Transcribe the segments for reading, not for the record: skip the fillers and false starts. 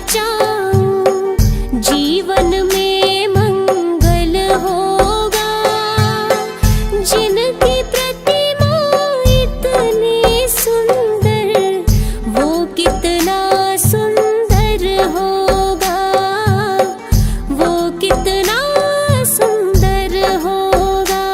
चाहूं जीवन में मंगल होगा। जिनकी प्रतिमा इतनी सुंदर, वो कितना सुंदर होगा, वो कितना सुंदर होगा।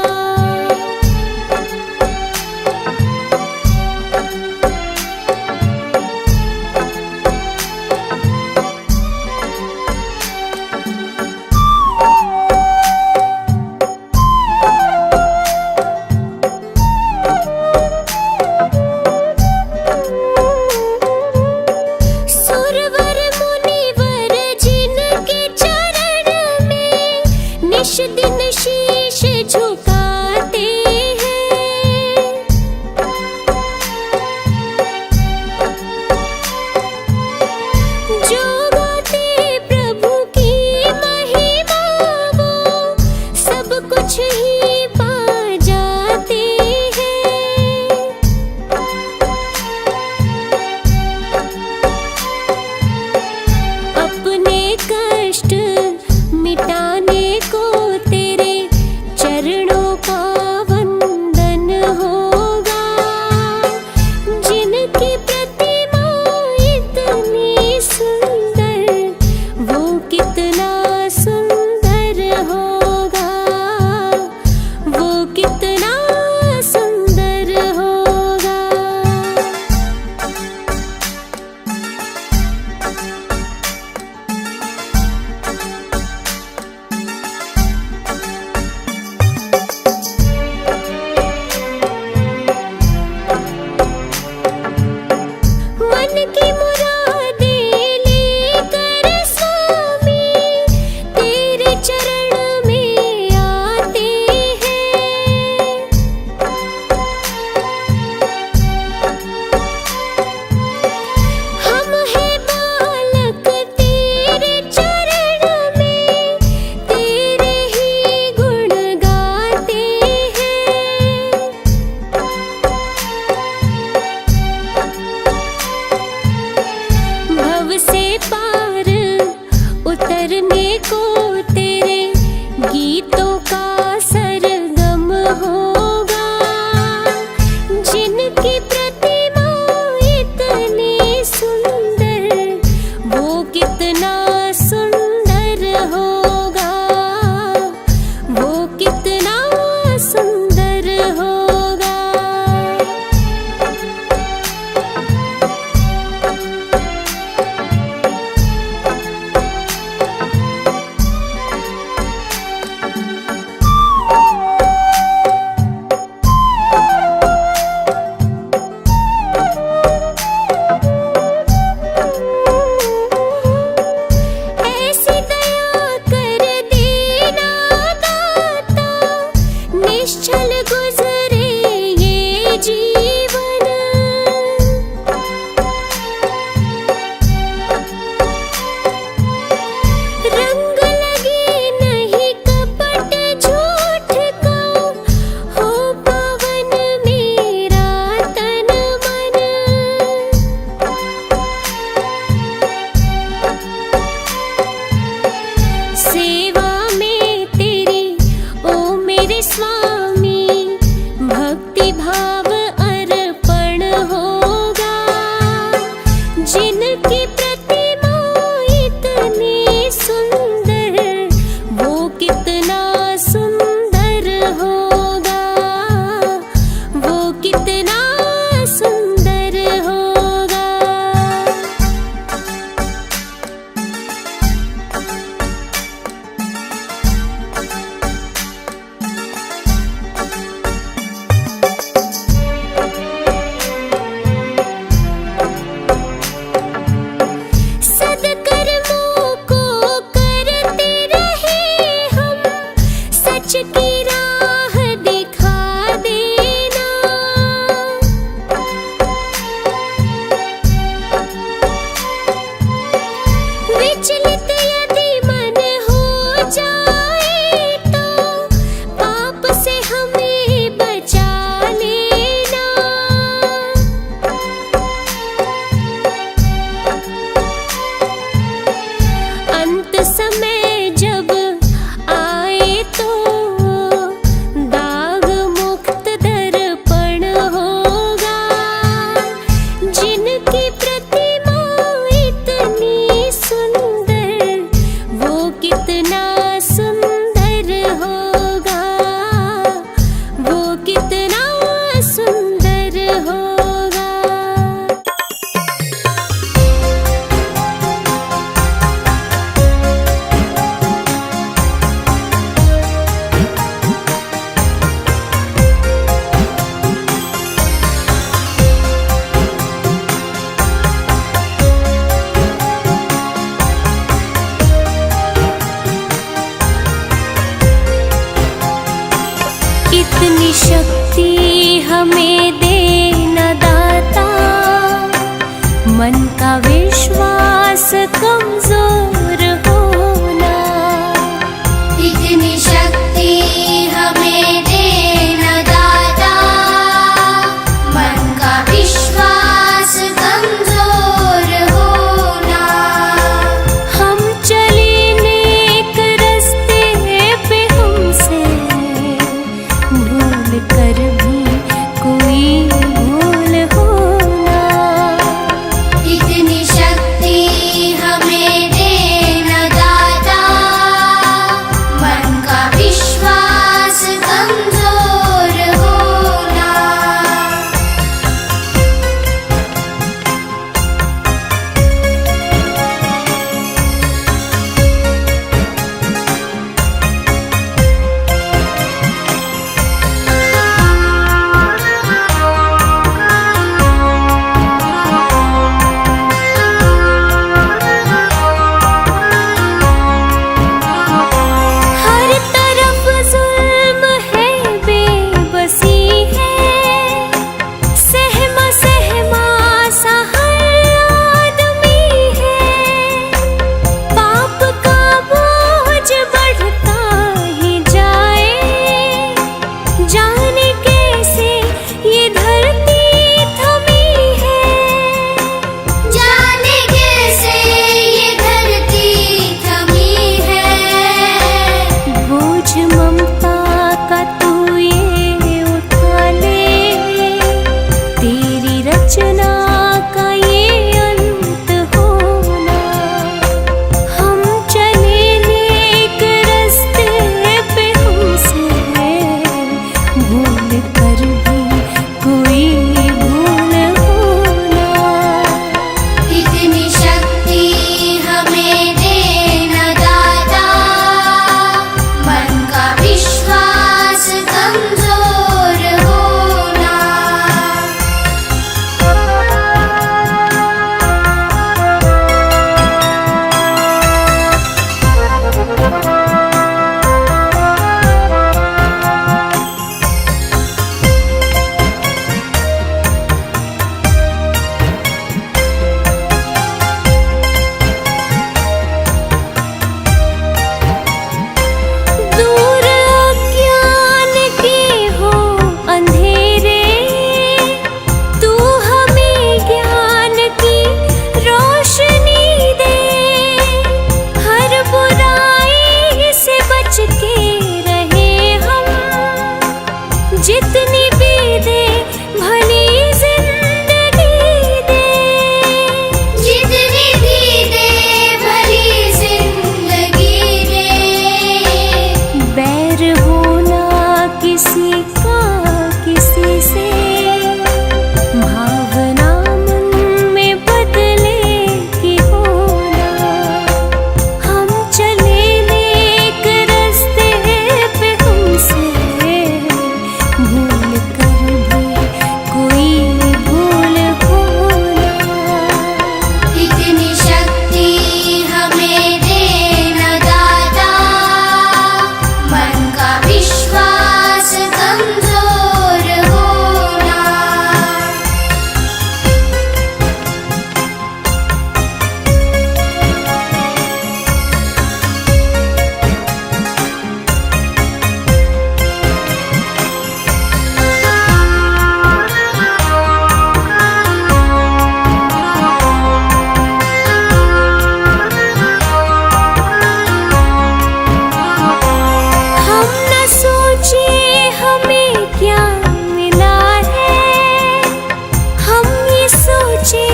सोचे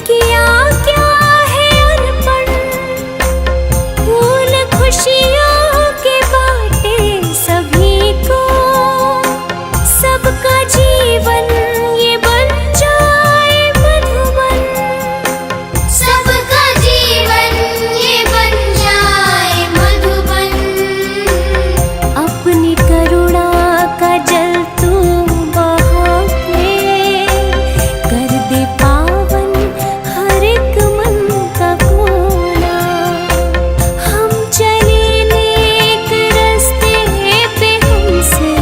किया क्या है अनपढ़, फूल खुशियों के बाटे सभी को, सबका जीवन ये बन जाए मधुबन, सबका जीवन ये बन जाए मधुबन। अपनी करुणा का जल तू बहा के कर दे पावन हर एक मन का कोना। हम चले नेक रास्ते पे, हमसे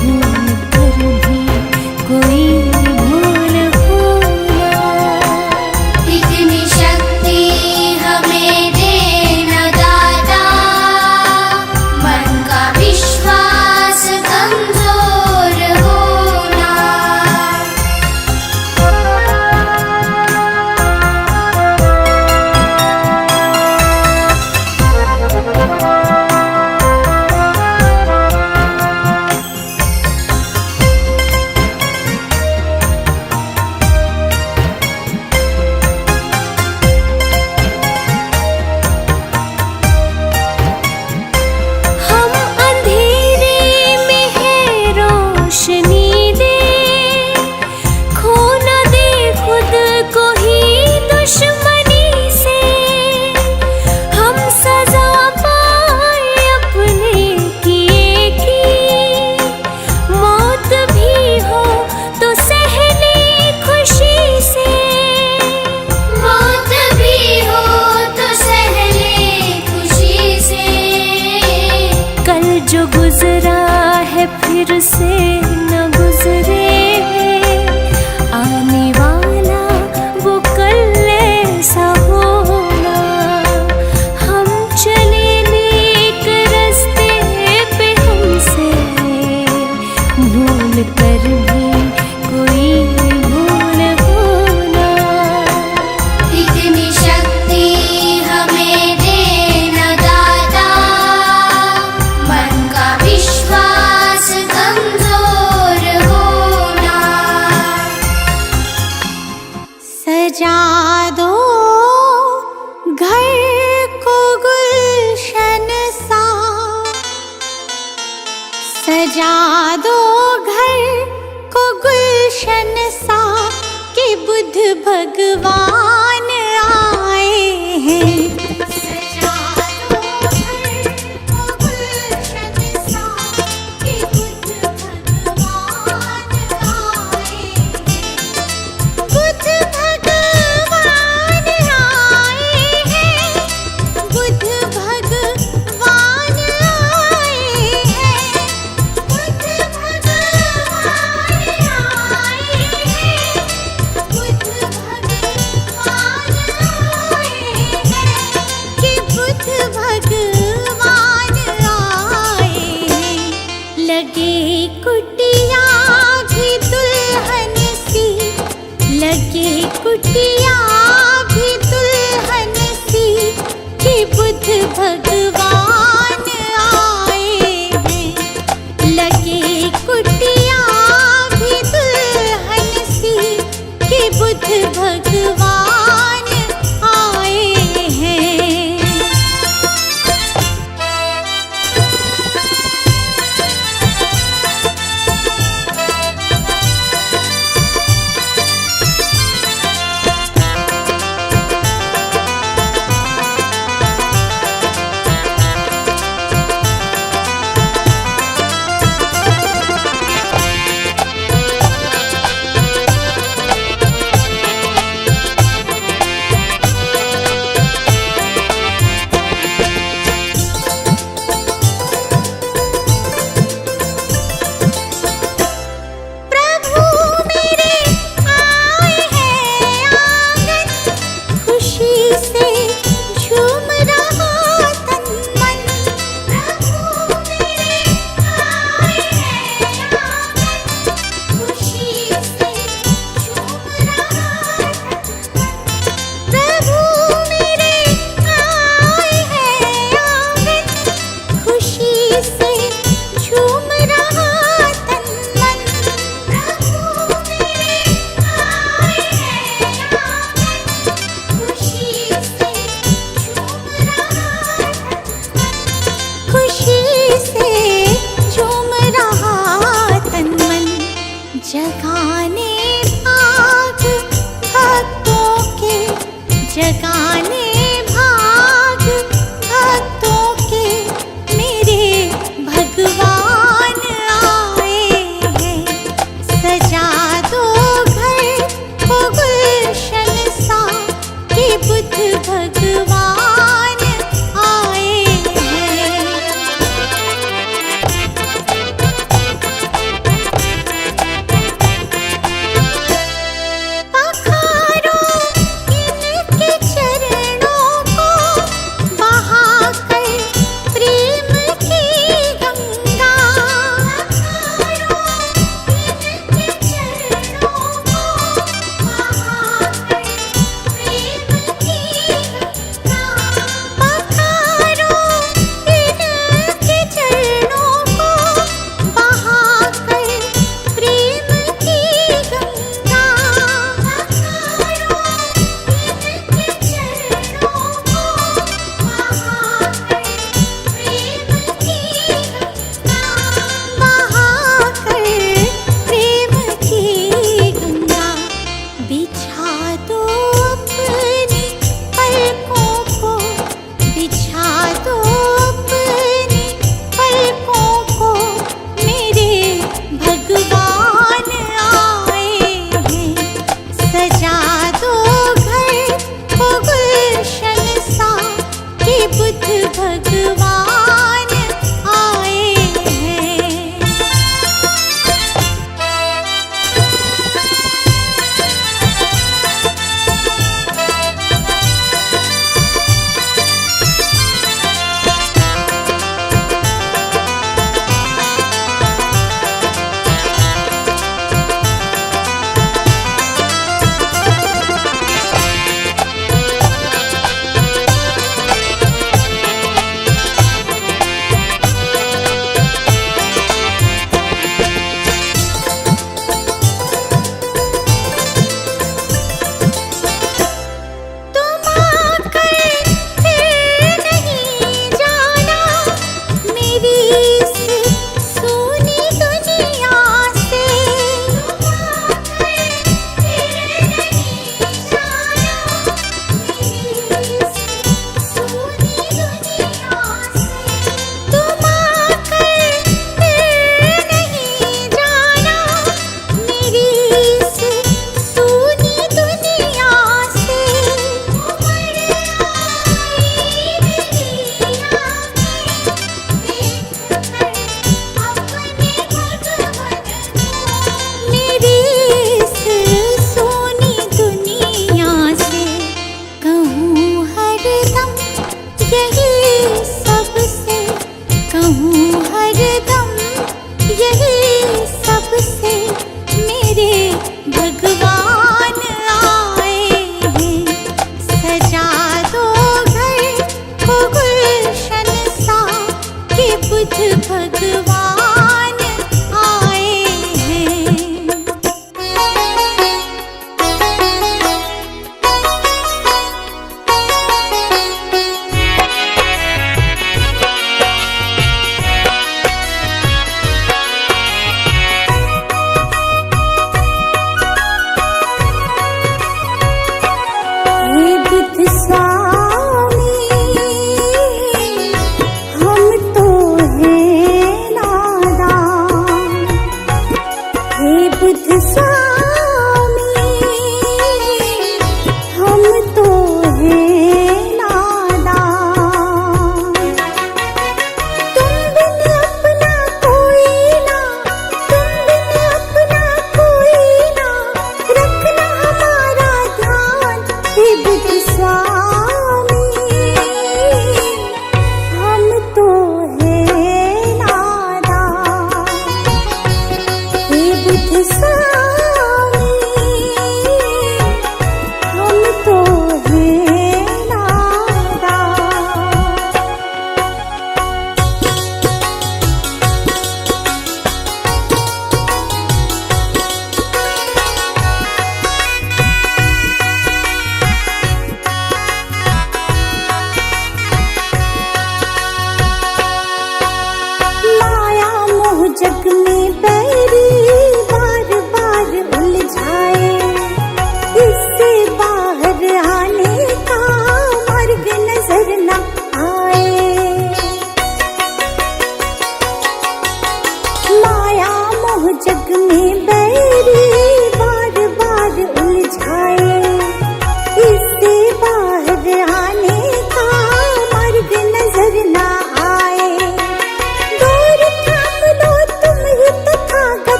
भूल कर भी कोई भूल होना। इतनी शक्ति हमें देना दाता, मन का विश्वास कमजोर होना। हम अंधेरे में है रोशनी दे, खो न दे खुद को ही दुश्मनी से। हम सजा पाए अपने किए की, मौत भी हो तो सह ले खुशी से, मौत भी हो तो सह ले खुशी से। कल जो गुजरा है फिर से न गुजरे, आने वाला वो कल ऐसा होना। हम चले नेक रास्ते पे, हमसे भूल कर भी कोई भूल होना। इतनी शक्ति हमें देना दाता, मन का विश्वास कमजोर होना। सजा दो घर को गुलशन सा, सजा दो घर को गुलशन सा, कि बुद्ध भगवान आए हैं। सजा दो घर को गुलशन सा, कि बुद्ध भगवान आए हैं। बुद्ध भगवान आए हैं, बुद्ध भगवान आए हैं, बुद्ध भगवान आए हैं, बुद्ध भगवान आए हैं, कि बुद्ध भगवान आए हैं। लगे कुटिया भी दुल्हन सी, लगे कुटिया भी दुल्हन सी, कि बुद्ध भगवान आए हैं। लगे कुटिया भी दुल्हन सी, कि बुद्ध भगवान आए हैं।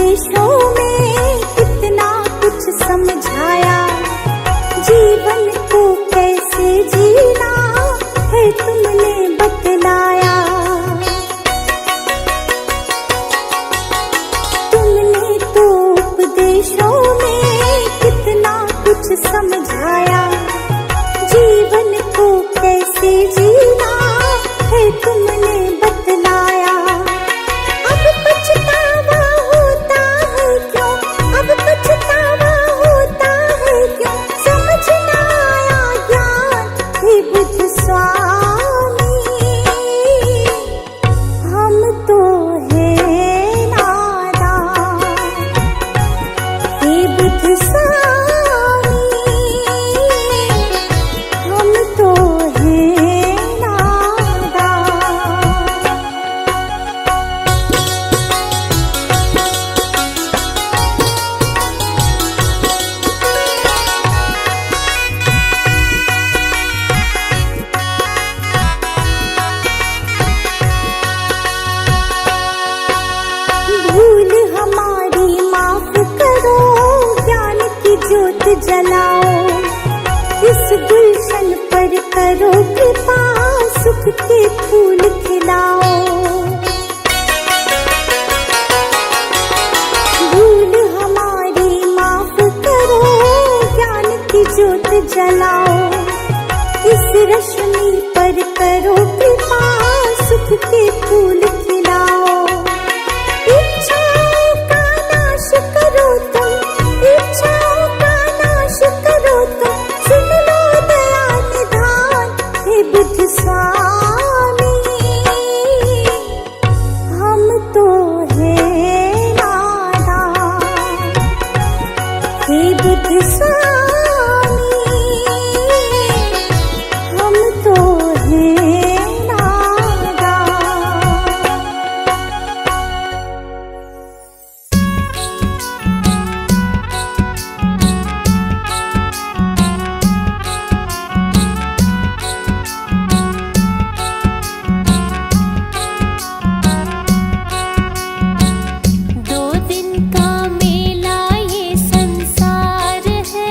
उपदेशों में कितना कुछ समझाया, जीवन को कैसे जीना है तुमने बतलाया। तुमने तो उपदेशों में कितना कुछ समझाया, जीवन को कैसे जीना है तुमने बतलाया। अब पछतावा होता है क्यों, अब पछतावा होता है क्यों, समझ ना आया ज्ञान हे बुद्ध स्वामी। हम तो है नादान हे बुद्ध स्वामी, हम तो है नादान। भूल हमारी माफ करो, ज्ञान की ज्योत जलाओ, इस गुलशन पर करो कृपा, सुख के फूल खिलाओ। भूल हमारी माफ करो, ज्ञान की ज्योत जलाओ, इस रश्मि पर करो कृपा, सुख के फूल खिलाओ। इच्छाओं का नाश करो तुम, इच्छाओं का नाश करो तुम, सुन लो दया निधान हे बुद्ध स्वामी। हम तो है नादान हे बुद्ध स्वामी, हम तो है नादान। दो दिन का मेला ये संसार है,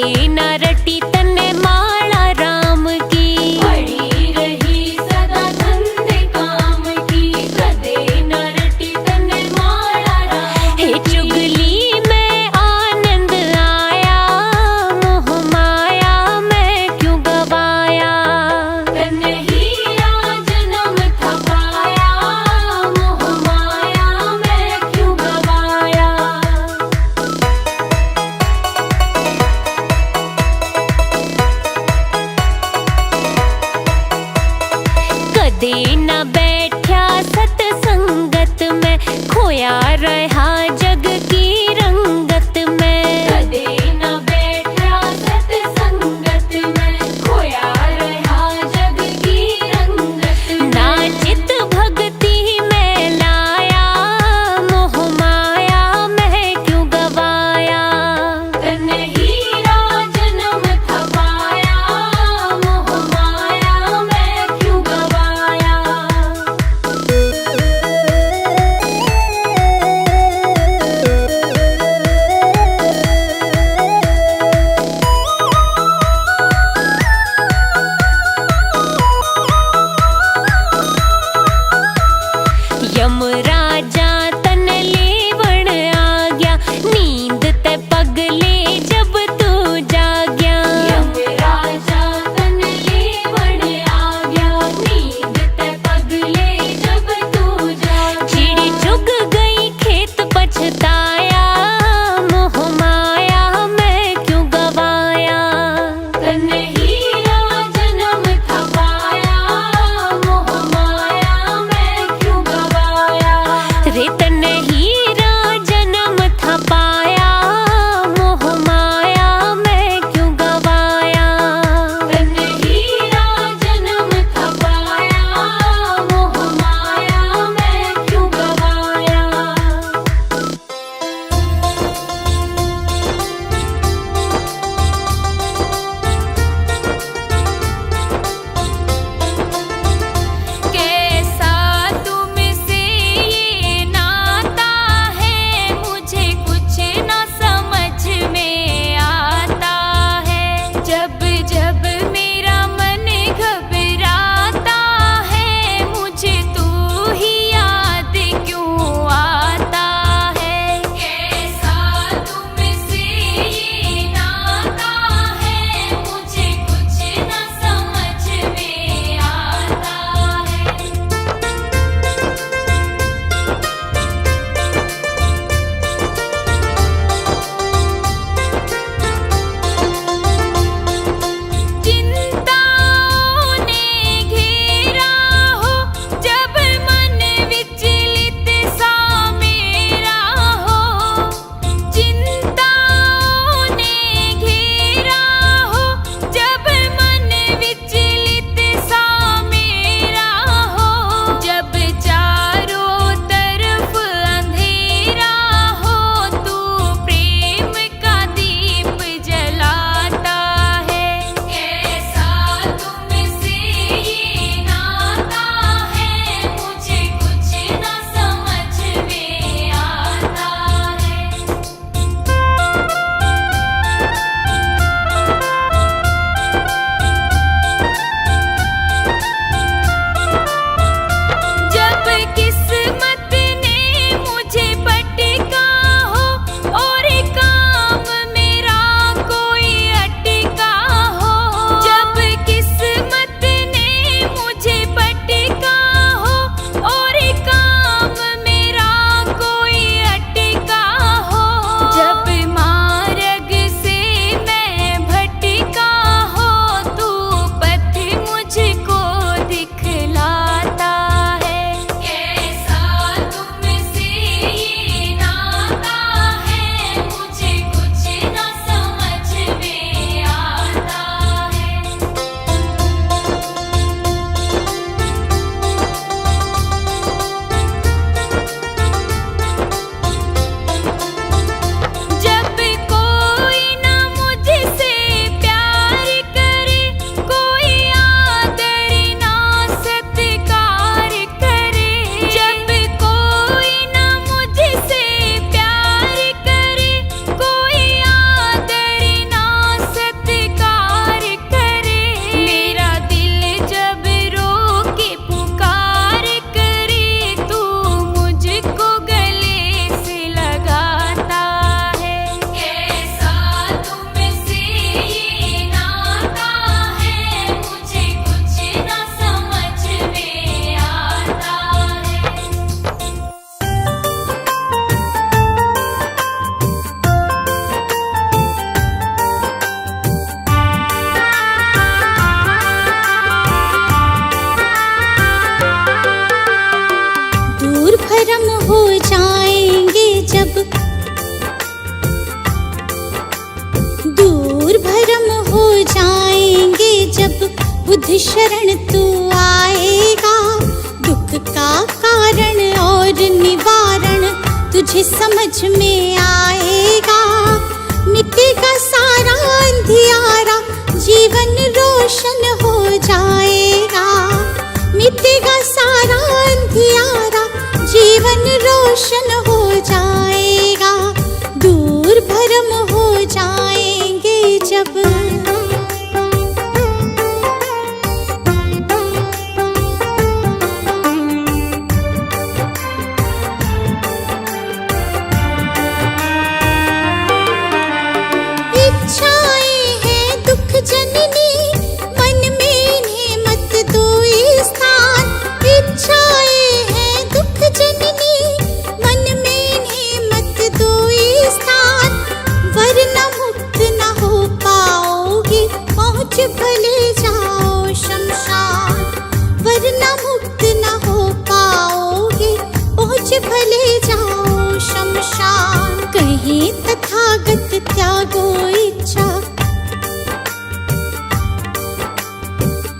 कदे न रटी तने माला राम की, पड़ी रही सदा धंधे काम की, कदे न रटी तने माला राम। हे चुगली में आनंद आया, मोह माया में क्यों गवाया, तन्ने हीरा जन्म था पाया, मोह माया में क्यों गवाया। बुद्ध शरण तू आएगा, दुख का कारण और निवारण तुझे समझ में आएगा। मिटेगा सारा अंधियारा, जीवन रोशन हो जाएगा। मिटेगा सारा अंधियारा, जीवन रोशन हो जाएगा। दूर भरम हो जाएंगे जब इच्छाएं हैं दुख जननी, मन में इन्हें मत दो स्थान। इच्छाएं हैं दुख जननी, मन में इन्हें मत दो स्थान। वरना मुक्त न हो पाओगे, पहुँच भले जाओ शमशान। वरना मुक्त न हो पाओगे, पहुँच भले जाओ शमशान। कहीं तथागत त्यागो इच्छा,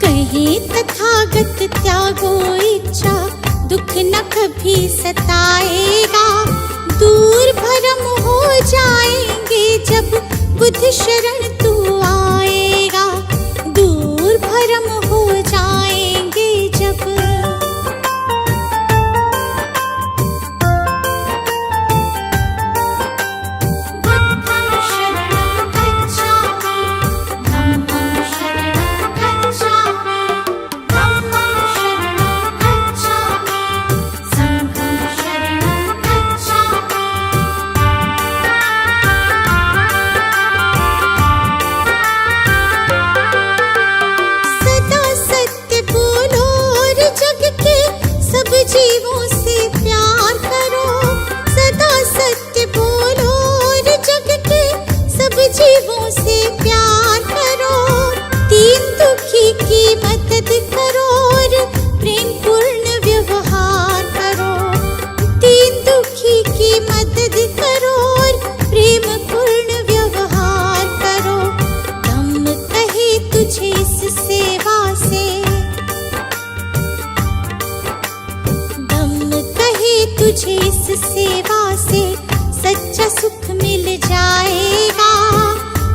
कहीं तथागत त्यागो इच्छा, दुख न कभी सताएगा। दूर भरम हो जाएंगे जब बुद्ध शरण तू आएगा। दूर भरम हो जाएंगे जब बुद्धं शरणं गच्छामि, धम्मं शरणं गच्छामि, धम्मं शरणं गच्छामि, संघं शरणं गच्छामि। सदा सत्य बोलो और जग के सब जीवों से प्यार करो। सदा सत्य बोलो और जग के सब जीवों से प्यार करो। दीन दुखी की मदद करो और प्रेम पूर्ण व्यवहार करो। दीन दुखी की मदद करो और प्रेम पूर्ण व्यवहार करो। दम कहे तुझे इस सेवा से, दम कहे तुझे इस सेवा से सच्चा सुख मिल जाएगा।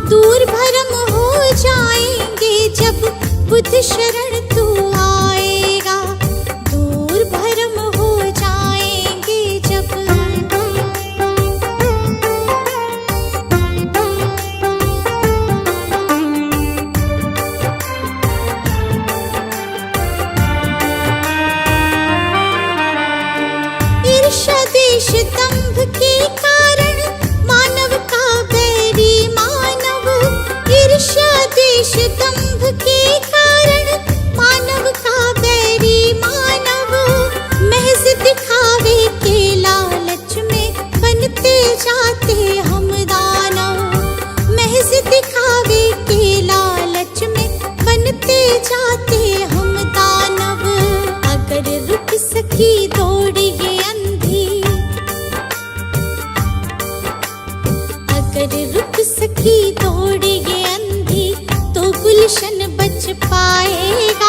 दूर भरम हो जाएंगे जब बुद्ध शरण तू आएगा। दूर भरम हो जाएंगे जब ईर्ष्या द्वेष दंभ के कारण मानव का बैरी मानव। ईर्ष्या द्वेष दंभ के कारण मानव का बैरी मानव। महज दिखावे के लालच में बनते जाते हम दानव। महज दिखावे के लालच में बनते जाते हम दानव। अगर रुक सकी दौड़ ये अंधी, अगर रुक सकी दौड़ ये अंधी, तो गुलशन बच पाएगा।